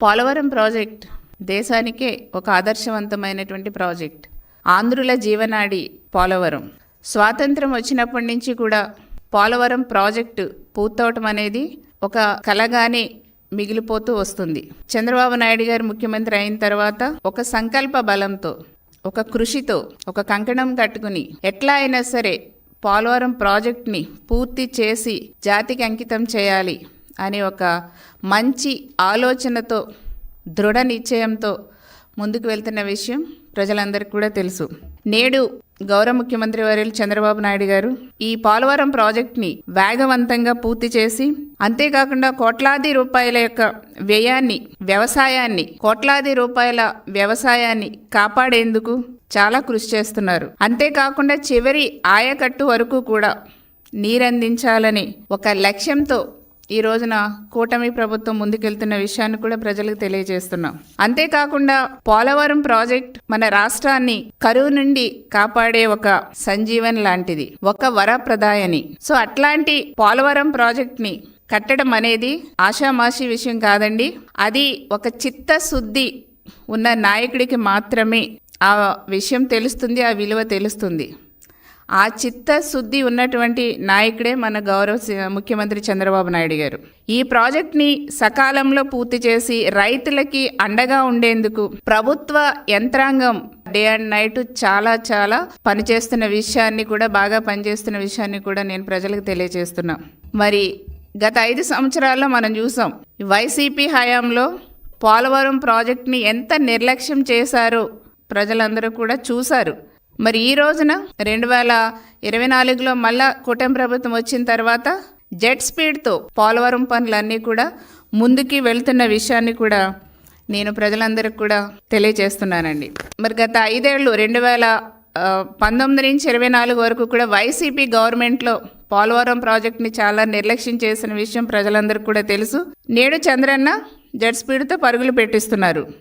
Polavaram project దేశానికే ఒక ఆదర్శవంతమైనటువంటి project. ఆంధ్రుల జీవనాడి పోలవరం. స్వాతంత్రం వచ్చినప్పటి నుంచి కూడా పోలవరం ప్రాజెక్టు పూర్తవటం అనేది ఒక కలగానే మిగిలిపోతూ వస్తుంది. చంద్రబాబు నాయుడు గారు ముఖ్యమంత్రి అయిన తర్వాత ఒక సంకల్ప బలంతో, ఒక కృషితో, ఒక కంకణం కట్టుకుని ఎట్లా అయినా సరే పోలవరం ప్రాజెక్ట్ని పూర్తి చేసి జాతికి అంకితం చేయాలి అని ఒక మంచి ఆలోచనతో, దృఢ నిశ్చయంతో ముందుకు వెళ్తున్న విషయం ప్రజలందరికీ కూడా తెలుసు. నేడు గౌరవ ముఖ్యమంత్రి వర్యులు చంద్రబాబు నాయుడు గారు ఈ పోలవరం ప్రాజెక్ట్ని వేగవంతంగా పూర్తి చేసి, అంతేకాకుండా కోట్లాది రూపాయల యొక్క వ్యయాన్ని, కోట్లాది రూపాయల వ్యవసాయాన్ని కాపాడేందుకు చాలా కృషి చేస్తున్నారు. అంతేకాకుండా చివరి ఆయకట్టు వరకు కూడా నీరందించాలని ఒక లక్ష్యంతో ఈ రోజున కూటమి ప్రభుత్వం ముందుకెళ్తున్న విషయాన్ని కూడా ప్రజలకు తెలియజేస్తున్నాం. అంతేకాకుండా పోలవరం ప్రాజెక్ట్ మన రాష్ట్రాన్ని కరువు నుండి కాపాడే ఒక సంజీవన్ లాంటిది, ఒక వరప్రదాయని. సో అట్లాంటి పోలవరం ప్రాజెక్ట్ని కట్టడం అనేది ఆషామాషి విషయం కాదండి. అది ఒక చిత్తశుద్ధి ఉన్న నాయకుడికి మాత్రమే ఆ విషయం తెలుస్తుంది, ఆ విలువ తెలుస్తుంది. ఆ చిత్తశుద్ధి ఉన్నటువంటి నాయకుడే మన గౌరవ ముఖ్యమంత్రి చంద్రబాబు నాయుడు గారు. ఈ ప్రాజెక్ట్ని సకాలంలో పూర్తి చేసి రైతులకి అండగా ఉండేందుకు ప్రభుత్వ యంత్రాంగం డే అండ్ నైట్ చాలా పనిచేస్తున్న విషయాన్ని కూడా, బాగా పనిచేస్తున్న విషయాన్ని కూడా నేను ప్రజలకు తెలియజేస్తున్నా. మరి గత 5 సంవత్సరాల్లో మనం చూసాం, వైసీపీ హయాంలో పోలవరం ప్రాజెక్ట్ని ఎంత నిర్లక్ష్యం చేశారో ప్రజలందరూ కూడా చూశారు. మరి ఈ రోజున 2024లో మళ్ళా కూటమి ప్రభుత్వం వచ్చిన తర్వాత జెట్ స్పీడ్తో పోలవరం పనులన్నీ కూడా ముందుకి వెళ్తున్న విషయాన్ని కూడా నేను ప్రజలందరికీ కూడా తెలియజేస్తున్నానండి. మరి గత 5 ఏళ్ళు 2019 నుంచి 24 వరకు కూడా వైసీపీ గవర్నమెంట్లో పోలవరం ప్రాజెక్ట్ని చాలా నిర్లక్ష్యం చేసిన విషయం ప్రజలందరికీ కూడా తెలుసు. నేడు చంద్రన్న జెట్ స్పీడ్తో పరుగులు పెట్టిస్తున్నారు.